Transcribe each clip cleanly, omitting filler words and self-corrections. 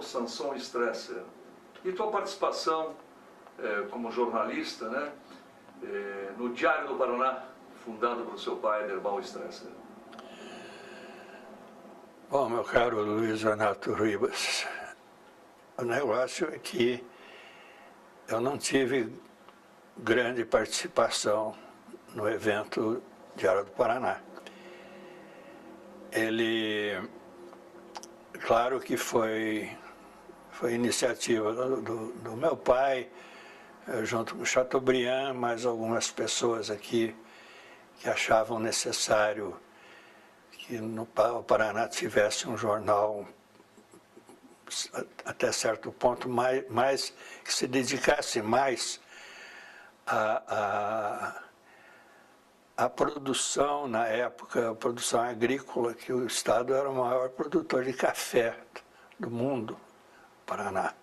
Samson Stresser. E tua participação como jornalista, né, no Diário do Paraná, fundado pelo seu pai, Derbal Stresser? Bom, meu caro Luiz Renato Ribas, o negócio é que eu não tive grande participação no evento Diário do Paraná. Ele, claro que foi iniciativa do meu pai, junto com Chateaubriand, mais algumas pessoas aqui que achavam necessário que no Paraná tivesse um jornal, até certo ponto, que se dedicasse mais à produção, na época, a produção agrícola, que o Estado era o maior produtor de café do mundo, Paraná.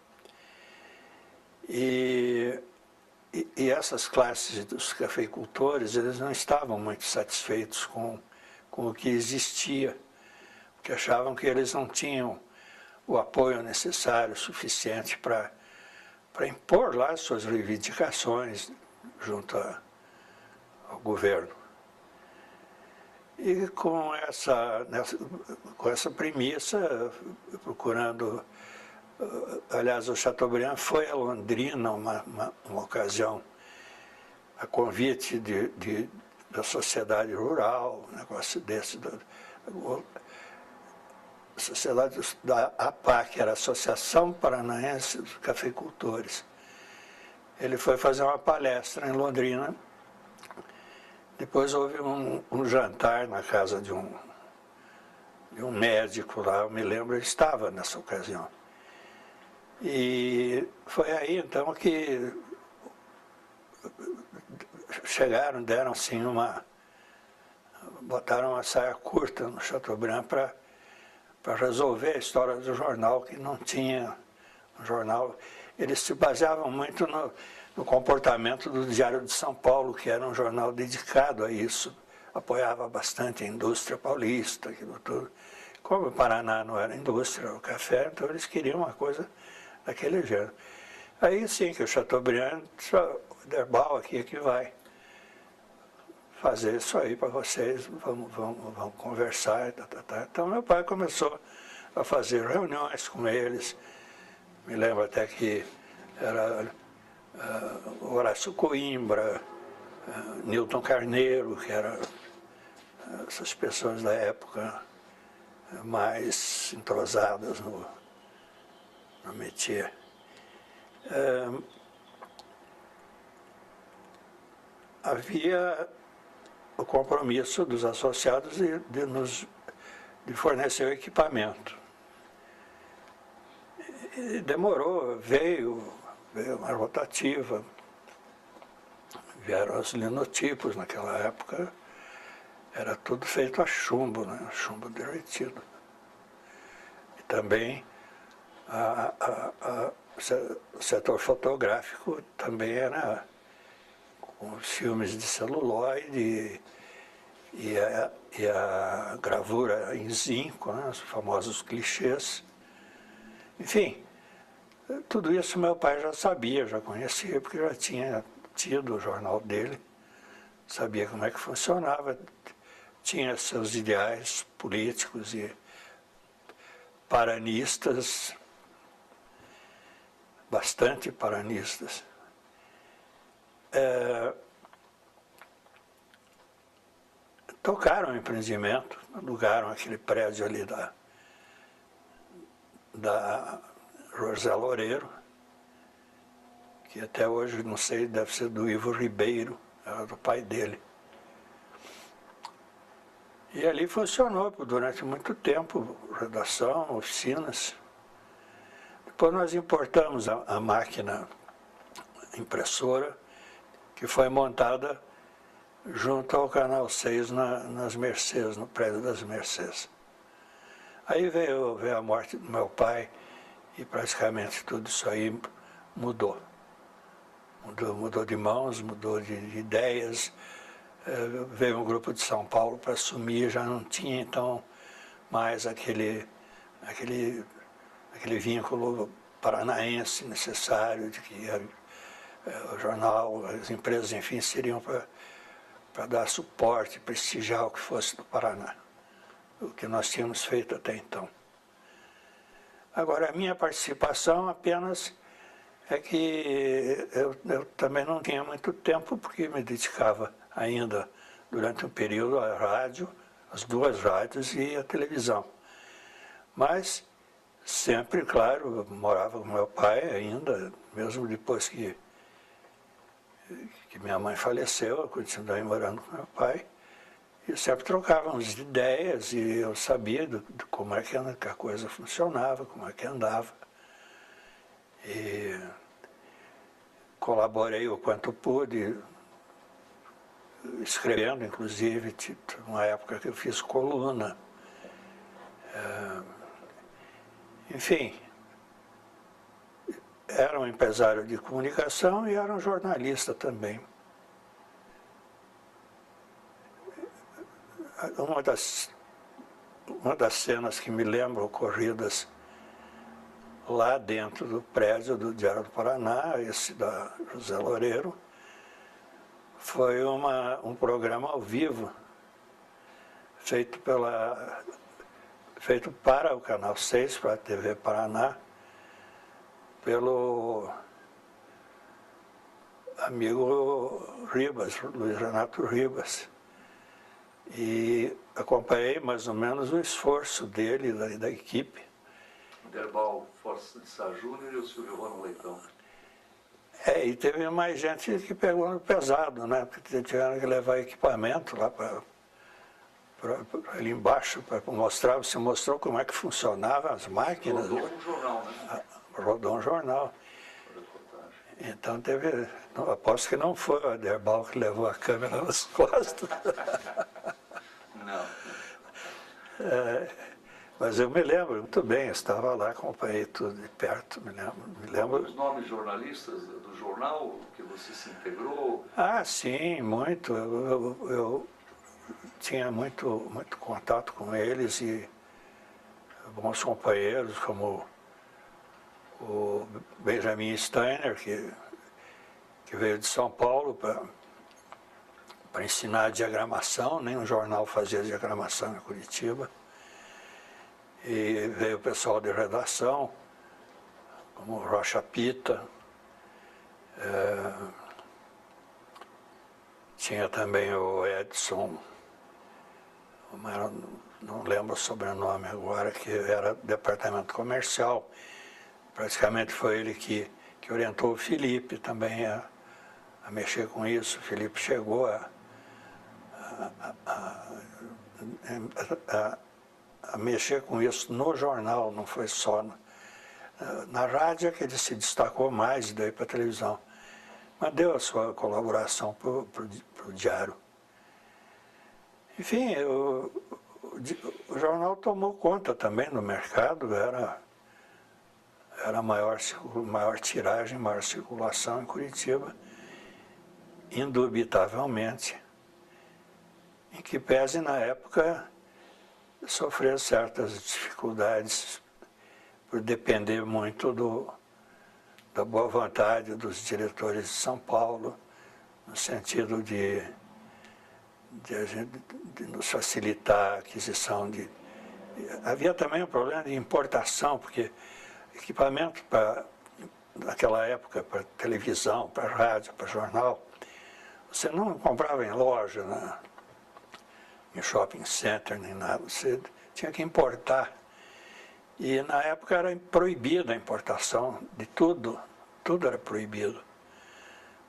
E essas classes dos cafeicultores, eles não estavam muito satisfeitos com o que existia, porque achavam que eles não tinham o apoio necessário, suficiente para impor lá suas reivindicações junto ao governo. E com essa premissa, procurando... Aliás, o Chateaubriand foi a Londrina uma ocasião, a convite da sociedade rural, um negócio desse, a sociedade da APA, que era a Associação Paranaense dos Cafeicultores. Ele foi fazer uma palestra em Londrina. Depois houve um jantar na casa de um médico lá, eu me lembro, ele estava nessa ocasião. E foi aí, então, que chegaram, deram assim botaram uma saia curta no Chateaubriand para resolver a história do jornal, que não tinha um jornal. Eles se baseavam muito no comportamento do Diário de São Paulo, que era um jornal dedicado a isso, apoiava bastante a indústria paulista, aquilo tudo. Como o Paraná não era indústria, era o café, então eles queriam uma coisa daquele jeito. Aí sim que o Chateaubriand, o Derbal aqui é que vai fazer isso aí para vocês, vamos conversar, Então meu pai começou a fazer reuniões com eles. Me lembro até que era Horácio Coimbra, Newton Carneiro, que eram essas pessoas da época mais entrosadas no métier. Havia o compromisso dos associados de fornecer o equipamento. E demorou, veio uma rotativa, vieram os linotipos naquela época, era tudo feito a chumbo, né? Chumbo derretido. E também o setor fotográfico também era com os filmes de celuloide e a gravura em zinco, né? Os famosos clichês. Enfim, tudo isso meu pai já sabia, já conhecia, porque já tinha tido o jornal dele, sabia como é que funcionava, tinha seus ideais políticos e paranistas, bastante paranistas. Tocaram o empreendimento, alugaram aquele prédio ali da José Loureiro, que até hoje, não sei, deve ser do Ivo Ribeiro, era do pai dele. E ali funcionou durante muito tempo, redação, oficinas. Depois nós importamos a máquina impressora, que foi montada junto ao Canal 6 nas Mercês, no prédio das Mercês. Aí veio a morte do meu pai e praticamente tudo isso aí mudou. Mudou de mãos, mudou de ideias. Veio um grupo de São Paulo para assumir, já não tinha então mais aquele aquele vínculo paranaense necessário, de que o jornal, as empresas, enfim, seriam para dar suporte, prestigiar o que fosse do Paraná, o que nós tínhamos feito até então. Agora, a minha participação apenas é que eu também não tinha muito tempo, porque me dedicava ainda, durante um período, à rádio, às 2 rádios e à televisão. Mas, sempre, claro, eu morava com meu pai ainda, mesmo depois que minha mãe faleceu, eu continuei morando com meu pai, e sempre trocávamos ideias, e eu sabia de como é que a coisa funcionava, como é que andava. E colaborei o quanto pude, escrevendo, inclusive, uma época que eu fiz coluna. Enfim, era um empresário de comunicação e era um jornalista também. Uma das cenas que me lembro ocorridas lá dentro do prédio do Diário do Paraná, esse da José Loureiro, foi um programa ao vivo feito para o Canal 6, para a TV Paraná, pelo amigo Ribas, Luiz Renato Ribas. E acompanhei mais ou menos o esforço dele e da equipe. Derbal Força de Sá Júnior e o Silvio Rano Leitão. E teve mais gente que pegou no pesado, né? Porque tiveram que levar equipamento lá para ali embaixo, para mostrar, você mostrou como é que funcionavam as máquinas. Rodou um jornal, né? Rodou um jornal. Então teve, aposto que não foi o Derbal que levou a câmera nas costas. Não. Mas eu me lembro muito bem, eu estava lá, acompanhei tudo de perto, me lembro. Os nomes jornalistas do jornal que você se integrou? Ah, sim, muito. Eu tinha muito contato com eles e bons companheiros, como o Benjamin Steiner, que veio de São Paulo para ensinar diagramação, nenhum jornal fazia diagramação em Curitiba. E veio o pessoal de redação, como o Rocha Pita. Tinha também o Edson, não lembro o sobrenome agora, que era departamento comercial. Praticamente foi ele que orientou o Felipe também a mexer com isso. O Felipe chegou a mexer com isso no jornal, não foi só na rádio, é que ele se destacou mais, daí para a televisão. Mas deu a sua colaboração para o Diário. Enfim, o jornal tomou conta também no mercado, era a maior tiragem, maior circulação em Curitiba, indubitavelmente, em que pese na época sofrer certas dificuldades por depender muito da boa vontade dos diretores de São Paulo, no sentido de nos facilitar a aquisição de... Havia também um problema de importação, porque equipamento naquela época, para televisão, para rádio, para jornal, você não comprava em loja, em shopping center, nem nada, você tinha que importar. E na época era proibida a importação de tudo era proibido.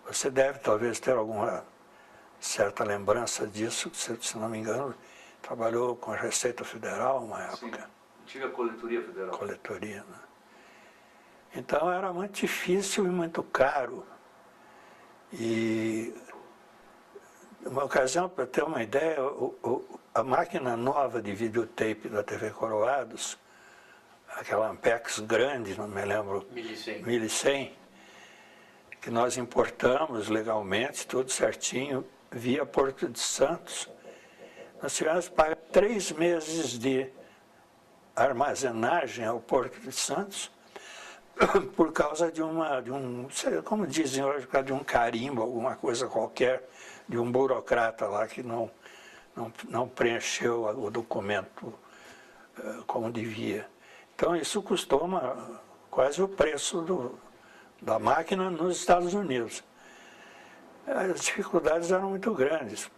Você deve talvez ter alguma certa lembrança disso, se não me engano, trabalhou com a Receita Federal uma época. Sim, antiga Coletoria Federal. Coletoria, né? Então era muito difícil e muito caro. E uma ocasião, para ter uma ideia, a máquina nova de videotape da TV Coroados, aquela Ampex grande, não me lembro, 1100, que nós importamos legalmente, tudo certinho, via Porto de Santos. Nós tivemos que pagar 3 meses de armazenagem ao Porto de Santos por causa de como dizem hoje, por causa de um carimbo, alguma coisa qualquer, de um burocrata lá que não preencheu o documento como devia. Então isso custou quase o preço da máquina nos Estados Unidos. As dificuldades eram muito grandes.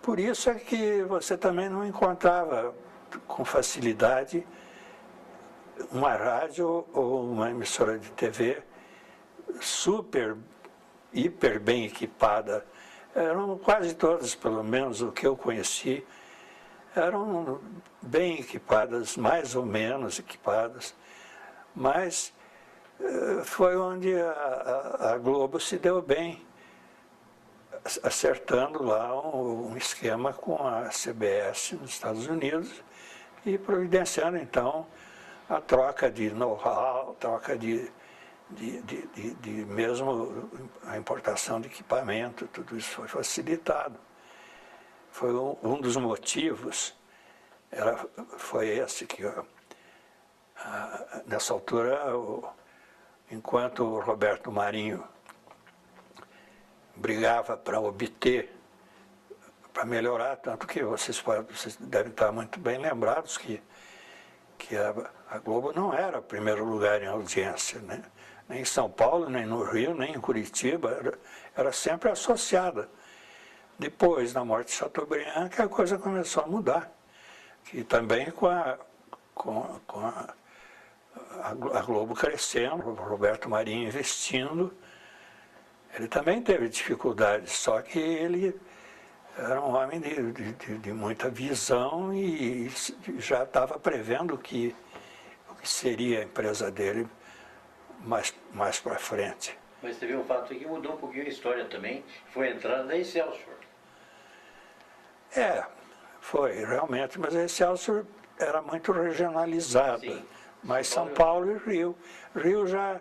Por isso é que você também não encontrava com facilidade uma rádio ou uma emissora de TV hiper bem equipada. Eram quase todas, pelo menos o que eu conheci, eram bem equipadas, mais ou menos equipadas, mas foi onde a Globo se deu bem, acertando lá um esquema com a CBS nos Estados Unidos e providenciando, então, a troca de know-how, troca de mesmo a importação de equipamento, tudo isso foi facilitado. Foi um dos motivos, foi esse que, nessa altura, enquanto o Roberto Marinho brigava para obter, para melhorar, tanto que vocês devem estar muito bem lembrados que a Globo não era o primeiro lugar em audiência, né? Nem em São Paulo, nem no Rio, nem em Curitiba, era sempre associada. Depois, na morte de Chateaubriand, que a coisa começou a mudar, que também com a Globo crescendo, o Roberto Marinho investindo, ele também teve dificuldades, só que ele era um homem de muita visão e já estava prevendo o que seria a empresa dele mais para frente. Mas teve um fato que mudou um pouquinho a história também, foi a entrada da Excelsior. Foi, realmente, mas a Excelsior era muito regionalizada. Sim. Mas São Paulo e Rio. Rio já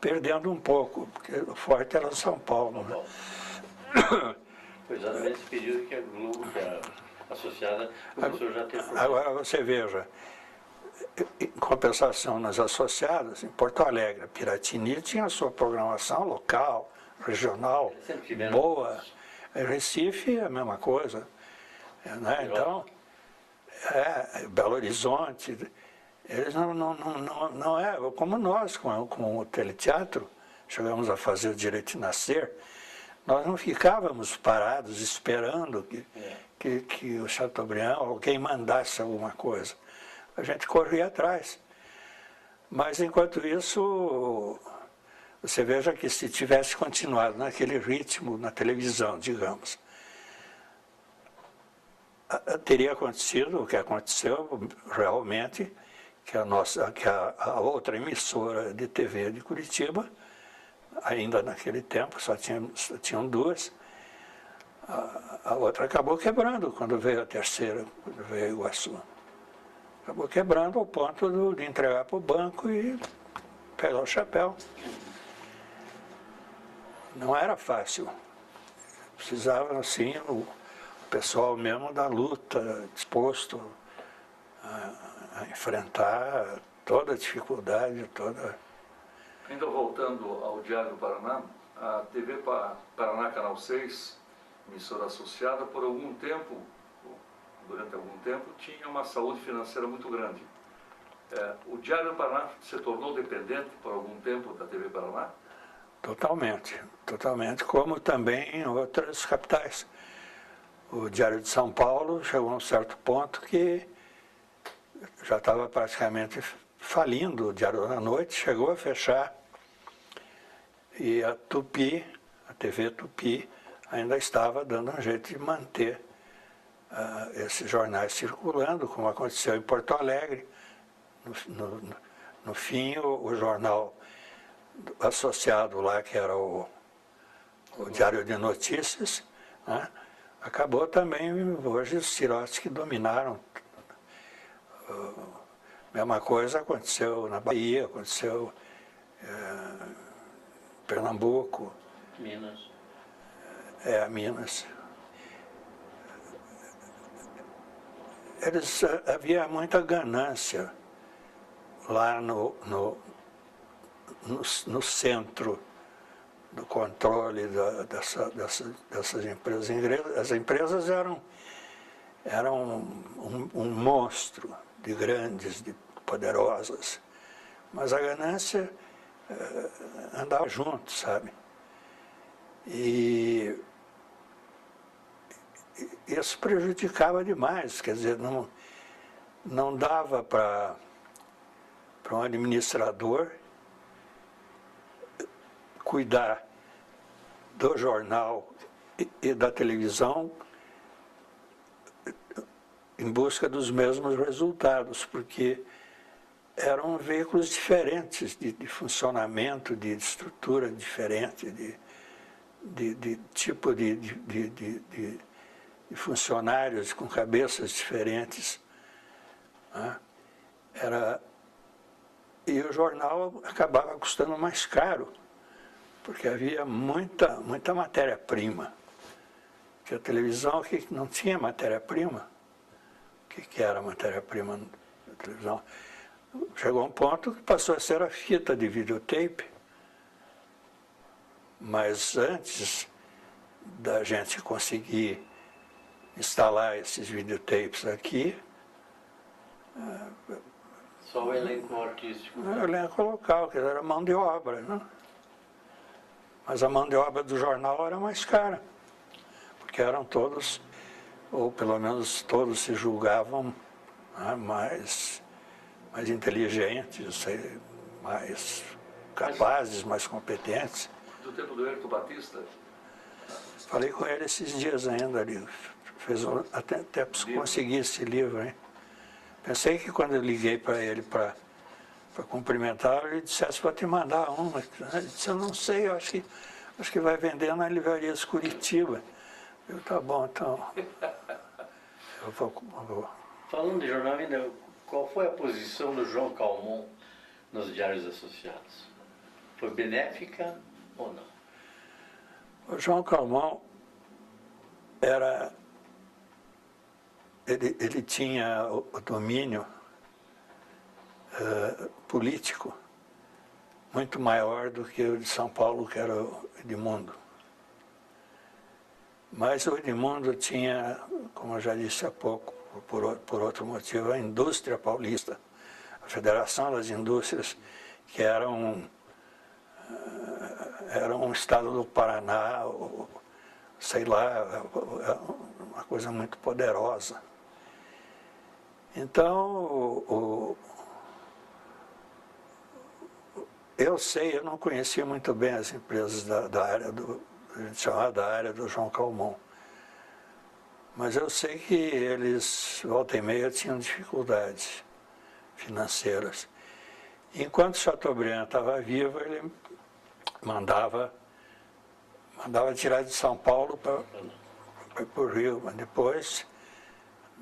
perdendo um pouco, porque o forte era São Paulo. Né? Foi exatamente nesse período que a Globo, que era associada, começou já a ter problema. Agora você veja, em compensação nas associadas, em Porto Alegre, a Piratini tinha a sua programação local, regional, boa. Recife, a mesma coisa. Né? Então, Belo Horizonte, eles não é como nós, com o teleteatro, chegamos a fazer o Direito de Nascer, nós não ficávamos parados esperando que o Chateaubriand, alguém mandasse alguma coisa. A gente corria atrás. Mas, enquanto isso, você veja que se tivesse continuado naquele ritmo na televisão, digamos, teria acontecido o que aconteceu realmente, que a outra emissora de TV de Curitiba, ainda naquele tempo, só tinham duas, a outra acabou quebrando quando veio a terceira, quando veio a Iguaçu. Acabou quebrando ao ponto de entregar para o banco e pegar o chapéu. Não era fácil. Precisava, assim, o pessoal mesmo da luta, disposto a enfrentar toda a dificuldade, Ainda voltando ao Diário do Paraná, a TV Paraná Canal 6, emissora associada, durante algum tempo, tinha uma saúde financeira muito grande. O Diário do Paraná se tornou dependente por algum tempo da TV Paraná? Totalmente, como também em outras capitais. O Diário de São Paulo chegou a um certo ponto que já estava praticamente falindo. O Diário da Noite chegou a fechar e a Tupi, a TV Tupi, ainda estava dando um jeito de manter esses jornais circulando, como aconteceu em Porto Alegre. No fim, o jornal associado lá, que era o Diário de Notícias, né, acabou também, hoje, os tirotes que dominaram. Mesma coisa aconteceu na Bahia, aconteceu em Pernambuco. Minas. Minas. havia muita ganância lá no centro do controle dessas empresas. As empresas eram um monstro de grandes, de poderosas, mas a ganância andava junto, sabe? E isso prejudicava demais, quer dizer, não dava para um administrador cuidar do jornal e da televisão em busca dos mesmos resultados, porque eram veículos diferentes de funcionamento, de estrutura diferente, de tipo de funcionários com cabeças diferentes. Né? E o jornal acabava custando mais caro, porque havia muita matéria-prima. Porque a televisão que não tinha matéria-prima. O que era matéria-prima na televisão? Chegou um ponto que passou a ser a fita de videotape. Mas antes da gente conseguir instalar esses videotapes aqui... Só o elenco artístico. O elenco local, que era mão de obra, né? Mas a mão de obra do jornal era mais cara, porque eram todos, ou pelo menos todos se julgavam, né, mais inteligentes, mais capazes, mais competentes. Do tempo do Hélio Batista? Falei com ele esses dias ainda, ele fez até conseguir esse livro, hein? Pensei que quando eu liguei para ele para cumprimentá-lo, ele dissesse para te mandar uma. Ele disse, eu não sei, eu acho que vai vender na Livrarias Curitiba. Eu, tá bom, então. Eu vou. Falando de jornal ainda, qual foi a posição do João Calmon nos Diários Associados? Foi benéfica ou não? O João Calmon ele tinha o domínio político muito maior do que o de São Paulo, que era o Edmundo. Mas o Edmundo tinha, como eu já disse há pouco, por outro motivo, a indústria paulista, a Federação das Indústrias, que era um estado do Paraná, sei lá, uma coisa muito poderosa. Então, eu não conhecia muito bem as empresas da área a gente chamava da área do João Calmon. Mas eu sei que eles, volta e meia, tinham dificuldades financeiras. Enquanto Chateaubriand estava vivo, ele mandava tirar de São Paulo para o Rio, mas depois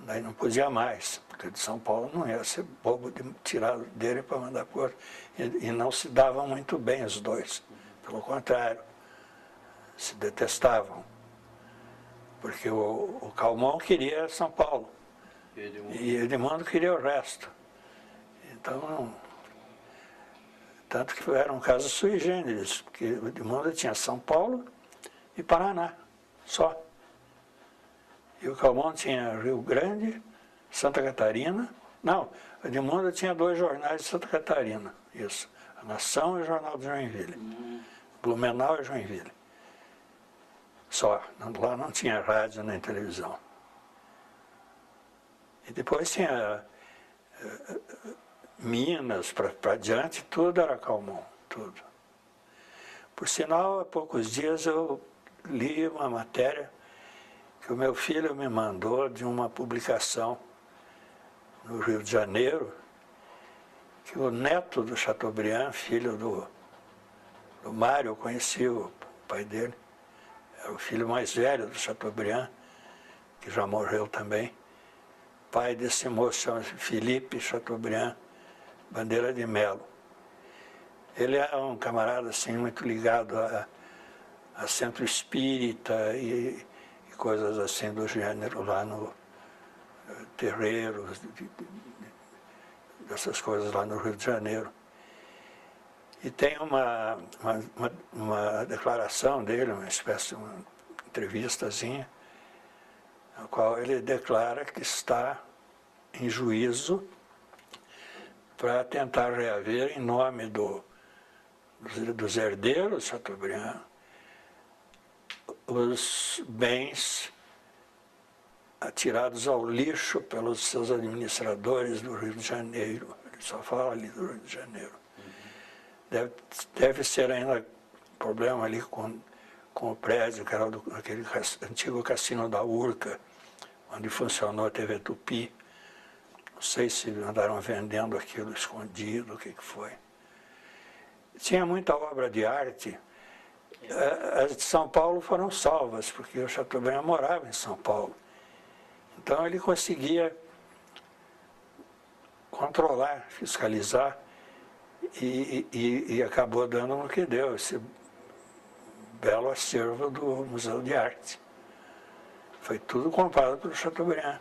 daí não podia mais, porque de São Paulo não ia ser bobo de tirar dele para mandar para o outro. E não se davam muito bem os dois, pelo contrário, se detestavam. Porque o Calmon queria São Paulo e Edmundo queria o resto. Então, tanto que era um caso sui generis, porque o Edmundo tinha São Paulo e Paraná, só. E o Calmon tinha Rio Grande, Santa Catarina. Não, o Edmundo tinha 2 jornais de Santa Catarina, isso. A Nação e o Jornal de Joinville. Blumenau e Joinville. Só, lá não tinha rádio nem televisão. E depois tinha Minas, para diante, tudo era Calmon, tudo. Por sinal, há poucos dias eu li uma matéria que o meu filho me mandou de uma publicação no Rio de Janeiro, que o neto do Chateaubriand, filho do Mário, eu conheci o pai dele, era o filho mais velho do Chateaubriand, que já morreu também. Pai desse moço chama-se Felipe Chateaubriand Bandeira de Melo. Ele é um camarada assim, muito ligado a centro espírita e coisas assim do gênero lá terreiros, dessas coisas lá no Rio de Janeiro. E tem uma declaração dele, uma espécie de uma entrevistazinha, na qual ele declara que está em juízo para tentar reaver, em nome dos herdeiros de Chateaubriand, os bens atirados ao lixo pelos seus administradores do Rio de Janeiro. Ele só fala ali do Rio de Janeiro. Deve ser ainda problema ali com o prédio, que era aquele antigo cassino da Urca, onde funcionou a TV Tupi. Não sei se andaram vendendo aquilo escondido, o que foi. Tinha muita obra de arte. As de São Paulo foram salvas, porque o Chateaubriand morava em São Paulo. Então ele conseguia controlar, fiscalizar, e acabou dando no que deu, esse belo acervo do Museu de Arte. Foi tudo comprado pelo Chateaubriand.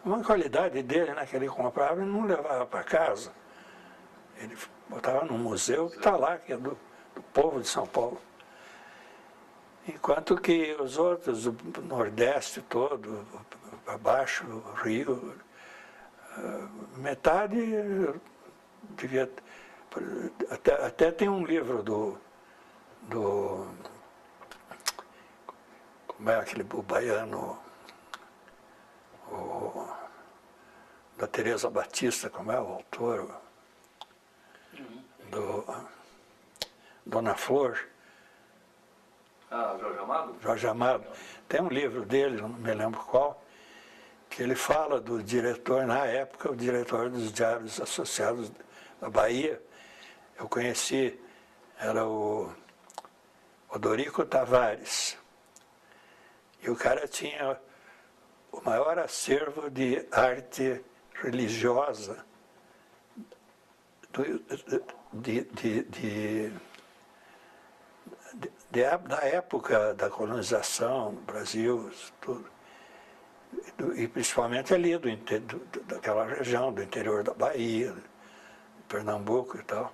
Uma qualidade dele, né, que ele comprava e não levava para casa. Ele botava no museu que está lá, que é do povo de São Paulo. Enquanto que os outros, o Nordeste todo, abaixo, o Rio, metade devia... Até tem um livro como é aquele baiano, da Teresa Batista, como é o autor, Dona Flor. Ah, Jorge Amado? Jorge Amado. Tem um livro dele, não me lembro qual, que ele fala do diretor, na época, o diretor dos Diários Associados da Bahia. Eu conheci, era o Odorico Tavares. E o cara tinha o maior acervo de arte religiosa da época da colonização no Brasil, tudo. E principalmente ali daquela região, do interior da Bahia, de Pernambuco e tal.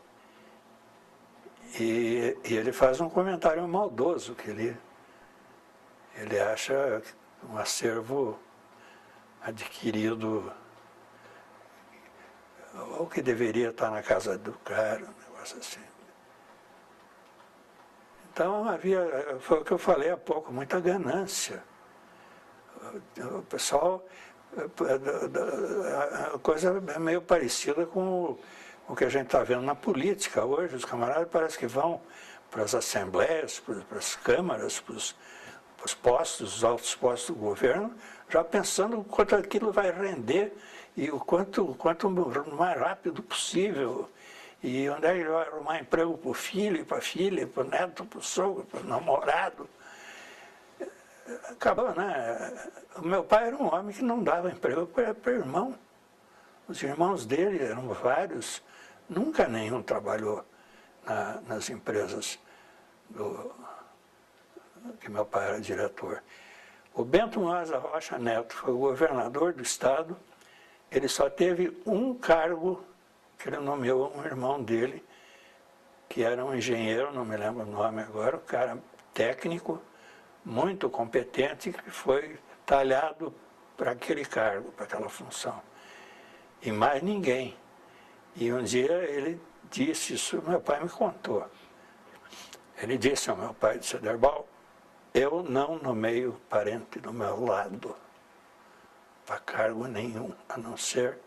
E ele faz um comentário maldoso, que ele acha um acervo adquirido, ou que deveria estar na casa do cara, um negócio assim. Então foi o que eu falei há pouco, muita ganância. O pessoal, a coisa é meio parecida com o que a gente está vendo na política hoje. Os camaradas parece que vão para as assembleias, para as câmaras, para os postos, os altos postos do governo, já pensando o quanto aquilo vai render e o quanto mais rápido possível. E onde é que ele vai arrumar emprego para o filho, para a filha, para o neto, para o sogro, para o namorado. Acabou, né? O meu pai era um homem que não dava emprego para irmão. Os irmãos dele eram vários, nunca nenhum trabalhou nas empresas que meu pai era diretor. O Bento Maza Rocha Neto foi o governador do estado, ele só teve um cargo que ele nomeou um irmão dele, que era um engenheiro, não me lembro o nome agora, um cara técnico, muito competente, que foi talhado para aquele cargo, para aquela função. E mais ninguém. E um dia ele disse isso, meu pai me contou. Ele disse ao meu pai de Cederbal, eu não nomeio parente do meu lado para cargo nenhum, a não ser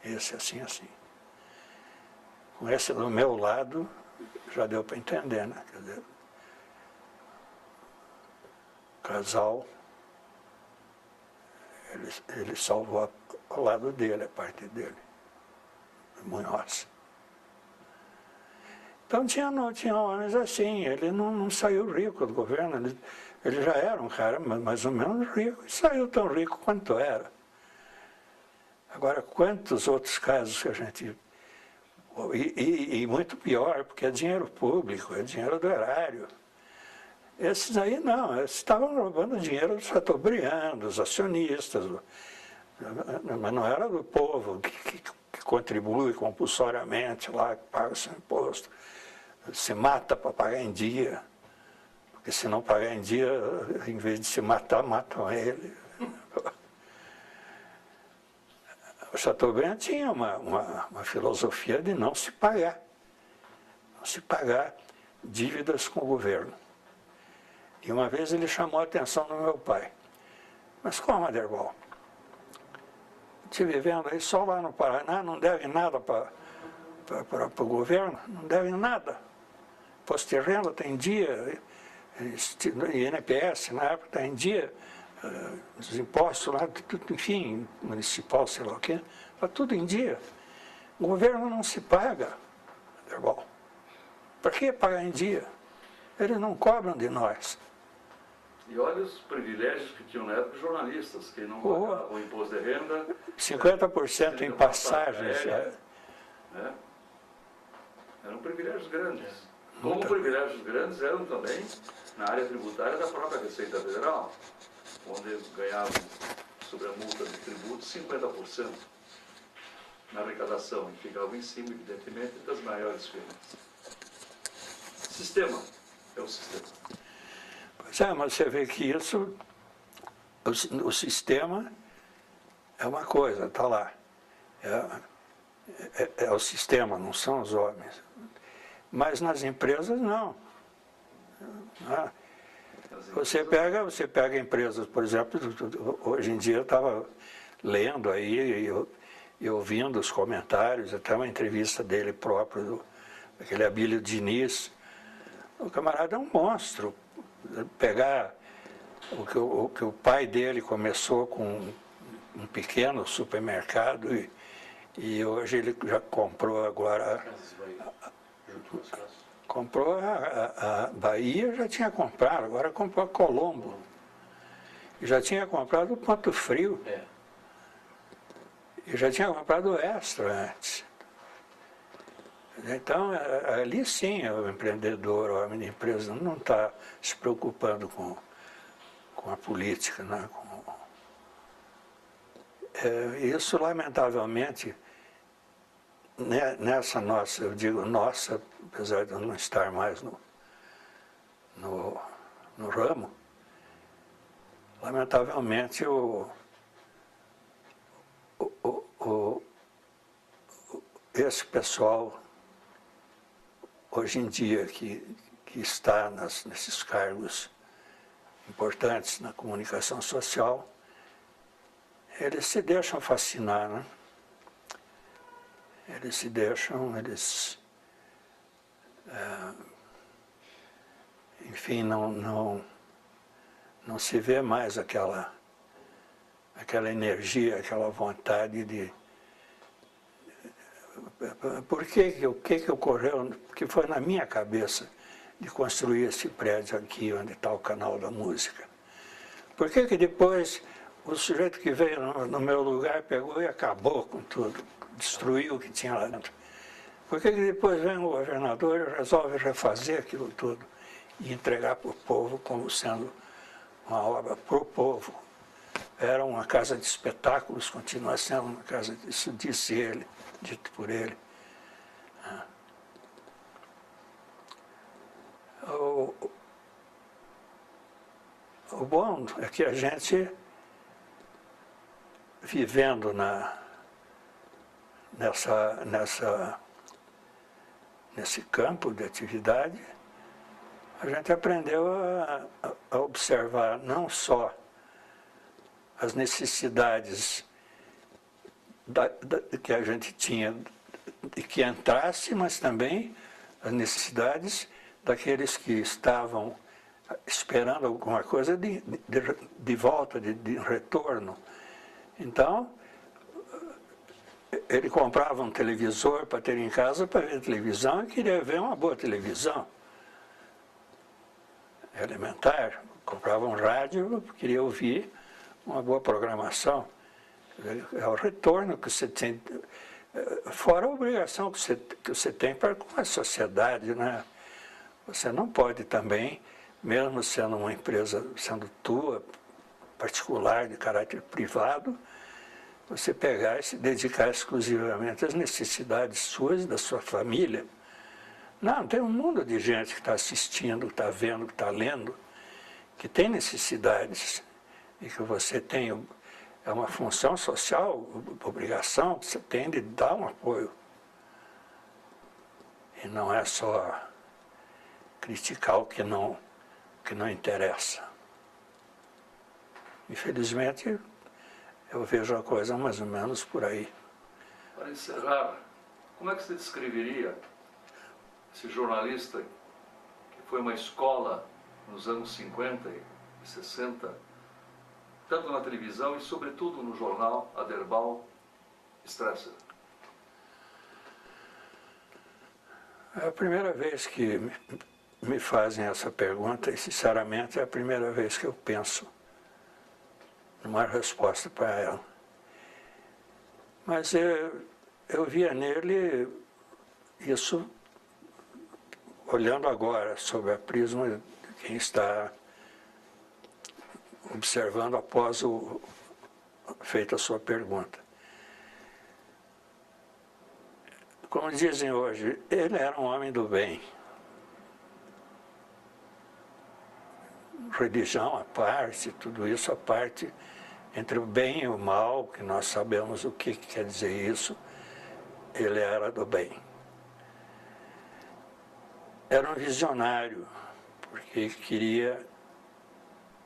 esse assim, assim. Com esse do meu lado, já deu para entender, né? Quer dizer, o casal, ele salvou ao lado dele, a parte dele, Munhoz. Então tinha homens assim, ele não saiu rico do governo, ele já era um cara mais ou menos rico, e saiu tão rico quanto era. Agora, quantos outros casos que a gente... E muito pior, porque é dinheiro público, é dinheiro do erário. Esses aí não, esses estavam roubando dinheiro do Chateaubriand, dos acionistas, Mas não era do povo que contribui compulsoriamente lá, que paga o seu imposto. Se mata para pagar em dia. Porque se não pagar em dia, em vez de se matar, matam ele. O Chateaubriand tinha uma filosofia de não se pagar. Não se pagar dívidas com o governo. E uma vez ele chamou a atenção do meu pai. Mas como, Aderbal? Te vivendo aí só lá no Paraná, não deve nada para o governo? Não deve nada. Imposto de renda está em dia, INPS na época está em dia, os impostos lá, tudo, enfim, municipal, sei lá o quê, está tudo em dia. O governo não se paga, Aderbal. Para que pagar em dia? Eles não cobram de nós. E olha os privilégios que tinham na época os jornalistas, que não pagavam o imposto de renda. 50% em passagens. Eram privilégios grandes. Como privilégios grandes eram também na área tributária da própria Receita Federal, onde ganhavam sobre a multa de tributo 50% na arrecadação, e ficavam em cima, evidentemente, das maiores firmas. Sistema é o sistema. Pois é, mas você vê que isso, o sistema é uma coisa, está lá. É o sistema, não são os homens. Mas nas empresas, não. Você pega empresas, por exemplo, hoje em dia eu estava lendo aí e ouvindo os comentários, até uma entrevista dele próprio, aquele Abílio Diniz. O camarada é um monstro. Pegar o que o pai dele começou com um pequeno supermercado e hoje ele já comprou agora... Comprou a Bahia, já tinha comprado, agora comprou a Colombo. E já tinha comprado o Ponto Frio. E já tinha comprado o Extra antes. Então, ali sim, o empreendedor, o homem de empresa, não está se preocupando com a política. Né? Isso, lamentavelmente, nessa nossa, eu digo nossa, apesar de eu não estar mais no ramo, lamentavelmente esse pessoal, hoje em dia, que está nesses cargos importantes na comunicação social, eles se deixam fascinar, né? Eles se deixam, enfim, não se vê mais aquela energia, aquela vontade de... O que ocorreu, que foi na minha cabeça de construir esse prédio aqui, onde está o Canal da Música? Por que depois o sujeito que veio no meu lugar pegou e acabou com tudo? Destruiu o que tinha lá dentro. Por que depois vem o governador e resolve refazer aquilo tudo e entregar para o povo como sendo uma obra para o povo? Era uma casa de espetáculos, continua sendo uma casa, isso disse ele, dito por ele. O bom é que a gente, vivendo nesse campo de atividade, a gente aprendeu a observar não só as necessidades que a gente tinha de que entrasse, mas também as necessidades daqueles que estavam esperando alguma coisa de volta, de retorno. Então, ele comprava um televisor para ter em casa para ver televisão e queria ver uma boa televisão. Elementar. Comprava um rádio, queria ouvir uma boa programação. É o retorno que você tem, fora a obrigação que você tem para com a sociedade, né? Você não pode também, mesmo sendo uma empresa, sendo tua, particular, de caráter privado, você pegar e se dedicar exclusivamente às necessidades suas e da sua família. Não, tem um mundo de gente que está assistindo, que está vendo, que está lendo, que tem necessidades e que você tem, é uma função social, obrigação que você tem de dar um apoio. E não é só criticar o que não interessa. Infelizmente, eu vejo a coisa mais ou menos por aí. Para encerrar, como é que você descreveria esse jornalista que foi uma escola nos anos 50 e 60, tanto na televisão e sobretudo no jornal Aderbal Strasser? É a primeira vez que me fazem essa pergunta e, sinceramente, é a primeira vez que eu penso numa resposta para ela. Mas eu via nele isso, olhando agora, sob a prisma de quem está observando após feita a sua pergunta. Como dizem hoje, ele era um homem do bem. Religião à parte, tudo isso à parte, entre o bem e o mal, que nós sabemos o que quer dizer isso, ele era do bem. Era um visionário, porque queria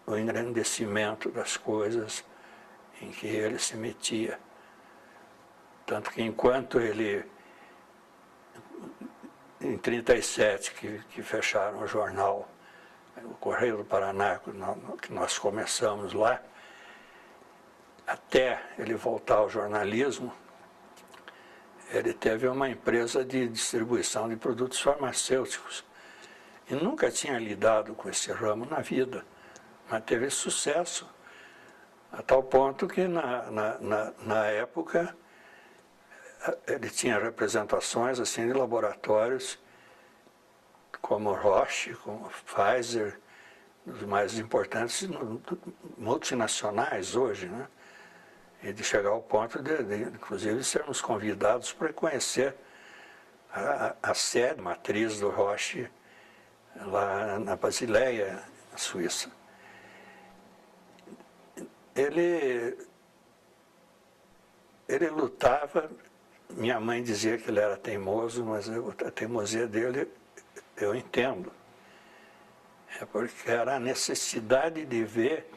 o engrandecimento das coisas em que ele se metia. Tanto que enquanto ele, em 1937, que fecharam o jornal, o Correio do Paraná, que nós começamos lá, até ele voltar ao jornalismo, ele teve uma empresa de distribuição de produtos farmacêuticos. E nunca tinha lidado com esse ramo na vida, mas teve sucesso, a tal ponto que na época ele tinha representações assim, de laboratórios como Roche, como Pfizer, os mais importantes multinacionais hoje, né? E de chegar ao ponto de inclusive, sermos convidados para conhecer a sede matriz do Roche, lá na Basileia, na Suíça. Ele lutava, minha mãe dizia que ele era teimoso, mas a teimosia dele eu entendo. É porque era a necessidade de ver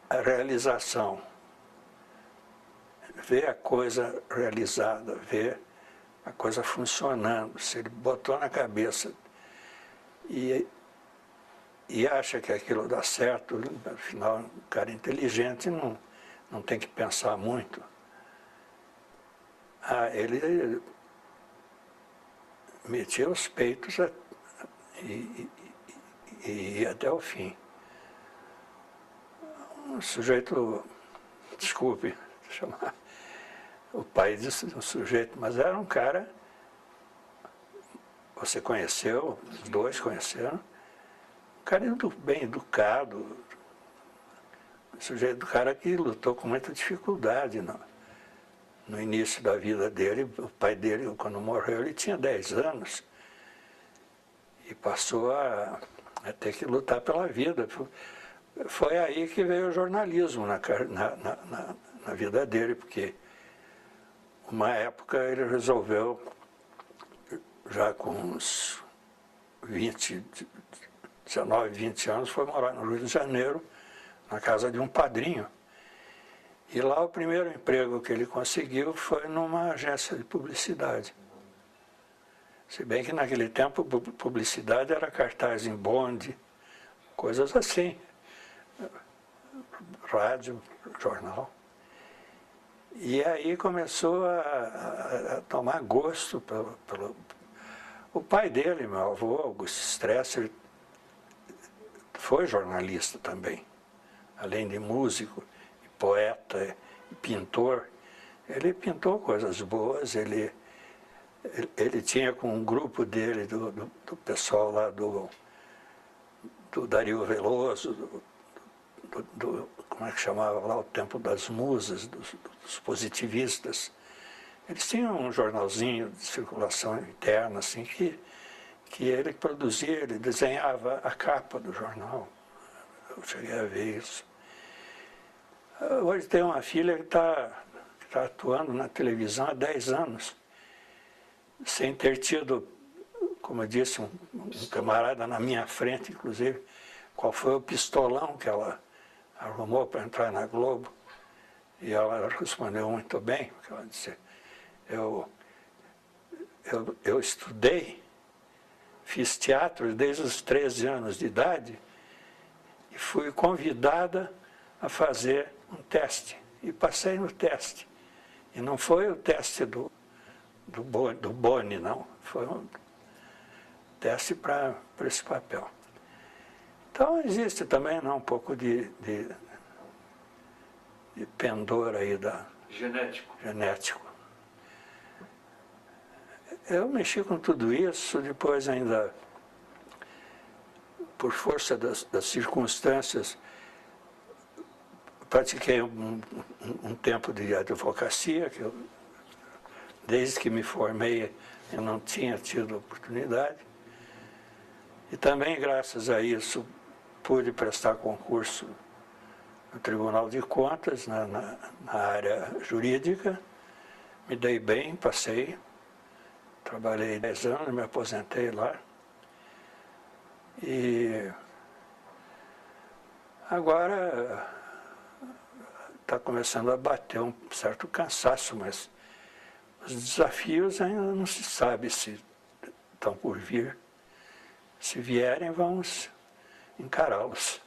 a realização, ver a coisa realizada, ver a coisa funcionando. Se ele botou na cabeça e acha que aquilo dá certo, afinal, um cara inteligente não tem que pensar muito. Ele metia os peitos e ia até o fim. Um sujeito, desculpe chamar o pai disse um sujeito, mas era um cara, você conheceu, os dois conheceram, um cara bem educado, um sujeito, cara que lutou com muita dificuldade no início da vida dele. O pai dele, quando morreu, ele tinha 10 anos e passou a ter que lutar pela vida. Foi aí que veio o jornalismo na vida dele, porque uma época ele resolveu, já com uns 19, 20 anos, foi morar no Rio de Janeiro, na casa de um padrinho. E lá o primeiro emprego que ele conseguiu foi numa agência de publicidade. Se bem que naquele tempo publicidade era cartaz em bonde, coisas assim. Rádio, jornal. E aí começou a tomar gosto pelo... O pai dele, meu avô, Augusto Stresser, foi jornalista também. Além de músico, e poeta, e pintor. Ele pintou coisas boas, ele tinha com um grupo dele, do pessoal lá do Dario Veloso, do como é que chamava lá, o tempo das musas, dos positivistas. Eles tinham um jornalzinho de circulação interna, assim, que ele produzia, ele desenhava a capa do jornal. Eu cheguei a ver isso. Hoje tem uma filha que está atuando na televisão há 10 anos, sem ter tido, como eu disse, um camarada na minha frente, inclusive, qual foi o pistolão que ela arrumou para entrar na Globo. E ela respondeu muito bem, porque ela disse, eu estudei, fiz teatro desde os 13 anos de idade e fui convidada a fazer um teste. E passei no teste. E não foi o teste do Boni, não. Foi um teste para esse papel. Então, existe também um pouco de pendor aí genético. Eu mexi com tudo isso, depois ainda, por força das circunstâncias, pratiquei um tempo de advocacia, que desde que me formei eu não tinha tido oportunidade. E também, graças a isso, pude prestar concurso no Tribunal de Contas, na área jurídica. Me dei bem, passei. Trabalhei 10 anos, me aposentei lá. E agora está começando a bater um certo cansaço, mas os desafios ainda não se sabe se estão por vir. Se vierem, vamos encará-los.